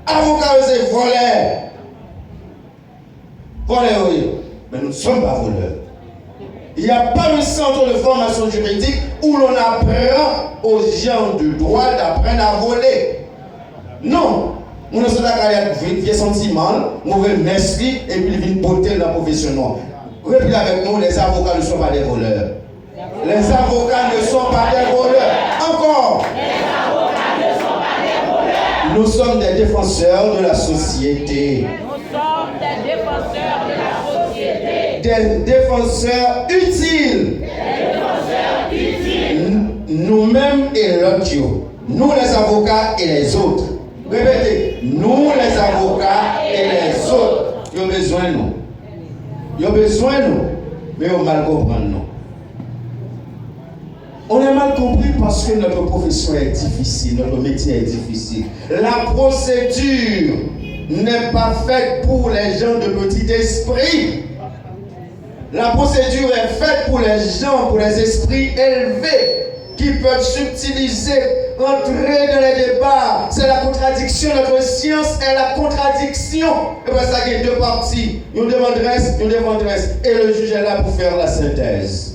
Avocat, c'est voleur. Voleur, oui. Mais nous ne sommes pas voleurs. Il n'y a pas de centre de formation juridique où l'on apprend aux gens du droit d'apprendre à voler. Non. Nous ne sommes pas vieux sentiment, mauvais esprit, et puis ils viennent porter la profession noire. Répétez avec nous, les avocats ne sont pas des voleurs. Les avocats ne sont pas des voleurs. Encore. Les avocats ne sont pas des voleurs. Nous sommes des défenseurs de la société. Nous sommes des défenseurs de la société. Des défenseurs utiles. Des défenseurs utiles. Nous-mêmes et l'autre. Nous les avocats et les autres. Répétez. Nous les avocats et les autres. Ils ont besoin de nous. Ils ont besoin de nous. Mais ils ont mal compris nous. On a mal compris parce que notre profession est difficile, notre métier est difficile. La procédure n'est pas faite pour les gens de petit esprit. La procédure est faite pour les gens, pour les esprits élevés qui peuvent subtiliser, entrer dans les débats. C'est la contradiction. Notre science est la contradiction. Et pour ça, il y a deux parties. Une demanderesse, une défendresse. Et le juge est là pour faire la synthèse.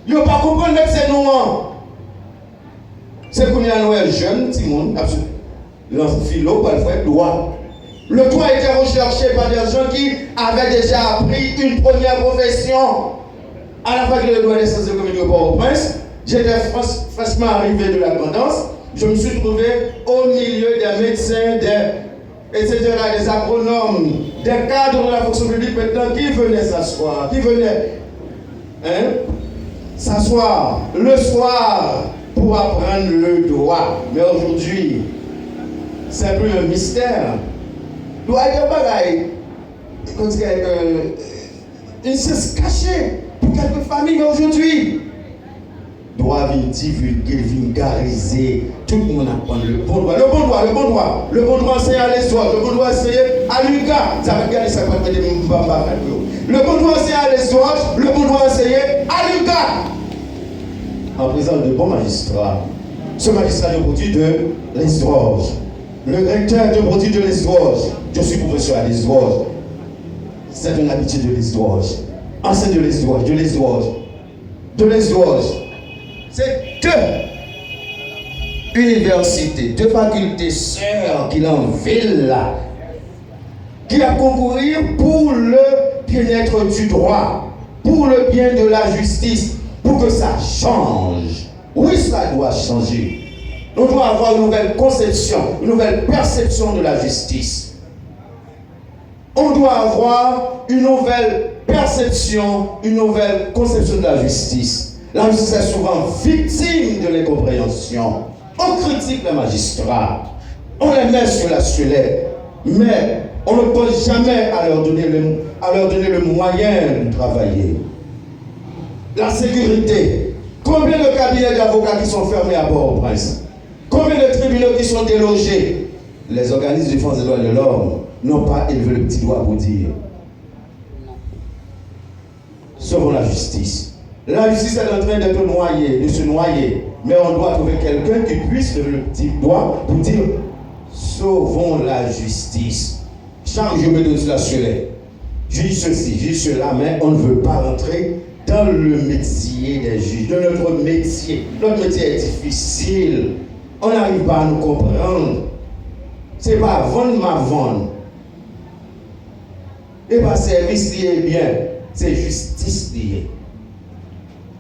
Ils n'ont pas compris que c'est noir. C'est qu'on est à Noël jeune, tout le monde, absolument. Philo, pas le frère, droit. Le droit était recherché par des gens qui avaient déjà appris une première profession. À la faculté de droit des sciences économiques au Port-au-Prince, j'étais fraîchement arrivé de la tendance. Je me suis trouvé au milieu des médecins, des agronomes, des cadres de la fonction publique maintenant qui venaient s'asseoir, qui venaient s'asseoir le soir pour apprendre le droit. Mais aujourd'hui, c'est plus un mystère. Le droit est un bagaille. Une science cachée pour quelques familles. Mais aujourd'hui, le droit vient divulguer, vulgariser. Tout le monde apprend le bon droit. Le bon droit, le bon droit. Le bon droit enseigné à l'histoire. Le bon droit enseigné à l'UQA. Ça va regarder ça pour mettre des mbamba. Le bon droit enseigné à l'histoire. Le bon droit enseigné à l'UQA. En présence de bons magistrats. Ce magistrat est produit de l'Esdroge. Le recteur est produit de l'Esdroge. Je suis professeur à l'Esdroge. C'est une habitude de l'Esdroge. Enseigne de l'Esdroge, de l'Esdroge. De l'Esdroge. C'est deux universités, deux facultés sœurs qui en ville là, qui a concouru pour le bien-être du droit, pour le bien de la justice, pour que ça change. Oui, ça doit changer. On doit avoir une nouvelle conception, une nouvelle perception de la justice. On doit avoir une nouvelle perception, une nouvelle conception de la justice. La justice est souvent victime de l'incompréhension. On critique les magistrats, on les met sur la sellette, mais on ne pense jamais à leur donner le moyen de travailler. La sécurité. Combien de cabinets d'avocats qui sont fermés à Port-au-Prince? Combien de tribunaux qui sont délogés? Les organismes de défense des droits de l'homme n'ont pas élevé le petit doigt pour dire. Sauvons la justice. La justice est en train d'être noyée, de se noyer. Mais on doit trouver quelqu'un qui puisse lever le petit doigt pour dire sauvons la justice. Chaque jour, je me donne cela sur les. Je dis ceci, je dis cela, mais on ne veut pas rentrer dans le métier des juges, de notre métier. Notre métier est difficile. On n'arrive pas à nous comprendre. C'est pas vendre ma vendre. Et pas service lié bien. C'est justice liée.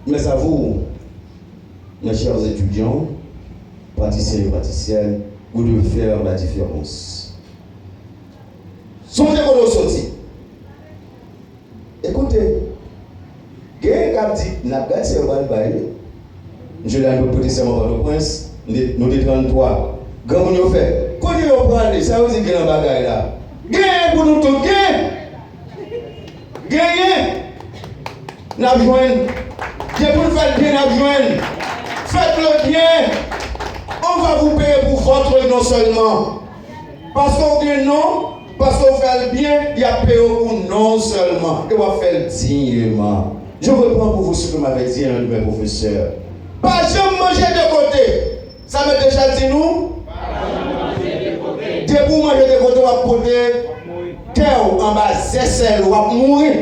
Mais à vous, mes chers étudiants, praticiens et praticiennes, vous devez faire la différence. Songez qu'on sorti. Écoutez, je l'ai un peu petit serment par le prince, nous dit 33. Quand on fait, quand on prend, ça veut dire qu'il y a un bagage là. Gagne pour nous tout, gagne. Gagne. N'a besoin. Dieu pour nous faire bien, n'a besoin. Faites-le bien. On va vous payer pour votre non seulement. Parce qu'on dit non, parce qu'on fait le bien, il y a payé pour non seulement. Et on va faire dignement. Je reprends pour vous ce que m'avait dit un de mes professeurs. Pas jamais manger de côté. Ça m'a déjà dit nous? Pas jamais manger de côté. De pour manger des côtés, on va porter cœur en bas, c'est on va mourir.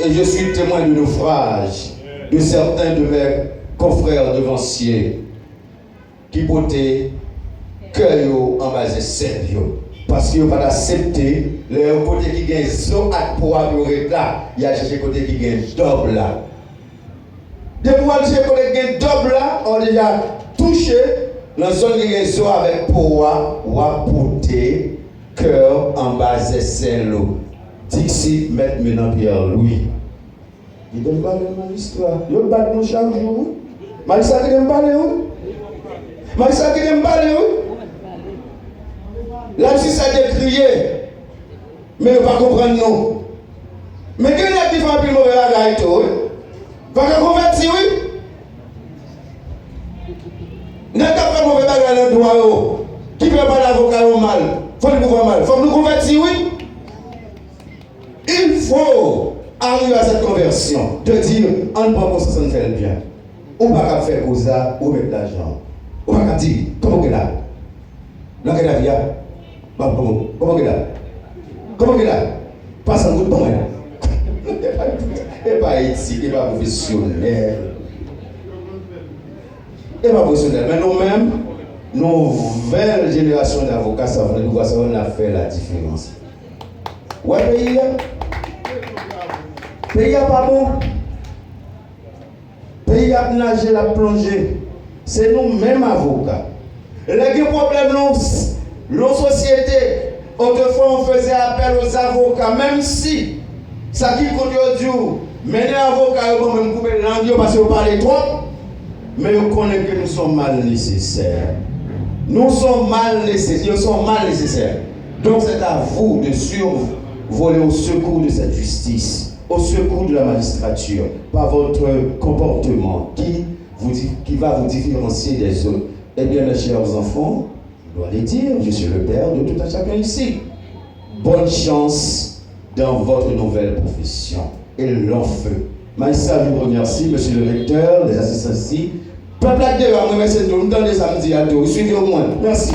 Et je suis témoin du naufrage de certains de mes confrères devanciers qui portaient cœur en bas, c'est parce qu'ils n'ont pas accepté le côté qui gagne zo à pour améliorer là, il y a cherché côté qui gagne double là. Depuis que chercher côté qui gagne double là, on a déjà touché dans la zone qui gagne zo avec pour ou à porter cœur en bas de celle. Dixi met maintenant Pierre Louis. Il donne pas l'histoire. Il bat nous chaque jour. Marissa qui aime parler où? Marissa qui aime parler où? La justice a décrié, mais ne pas comprendre nous. Mais quel est qui fait un peu mauvais bagage tout? Va qu'on convertir, oui? N'a pas fait mauvais bagage dans le droit, qui peut pas l'avocat au mal? Faut nous voir mal. Faut nous convertir, oui? Il faut arriver à cette conversion, de dire, on ne prend pas ça, ça ne fait le bien. On ne va pas faire pour ça, ou mettre l'argent. On ne va pas dire, comment que là? Là, que la vie a? Comment que là? Comment que là? Passe un coup de temps, et pas éthique, et pas professionnel. Et pas professionnel. Mais nous-mêmes, nouvelle génération d'avocats, ça va nous a fait la différence. Ouais, pays, pays a pas bon. Pays a nagé, la plongée. C'est nous-mêmes avocats. Et là, il y a un problème, nos sociétés, autrefois on faisait appel aux avocats, même si ça qui compte aujourd'hui, mais les avocats vont même couper la langue parce qu'on parle trop, mais on connaît que nous sommes mal nécessaires. Nous sommes mal nécessaires, nous sommes mal nécessaires. Donc c'est à vous de survoler au secours de cette justice, au secours de la magistrature, par votre comportement qui va vous différencier des autres. Eh bien, mes chers enfants, je dois les dire, je suis le père de tout un chacun ici. Bonne chance dans votre nouvelle profession. Et l'enfeu. Maïssa, je vous remercie, monsieur le recteur, les assistants ici. Peuple à deux, à moi, c'est tout. Nous donnons les samedis à tous. Suivez au moins. Merci.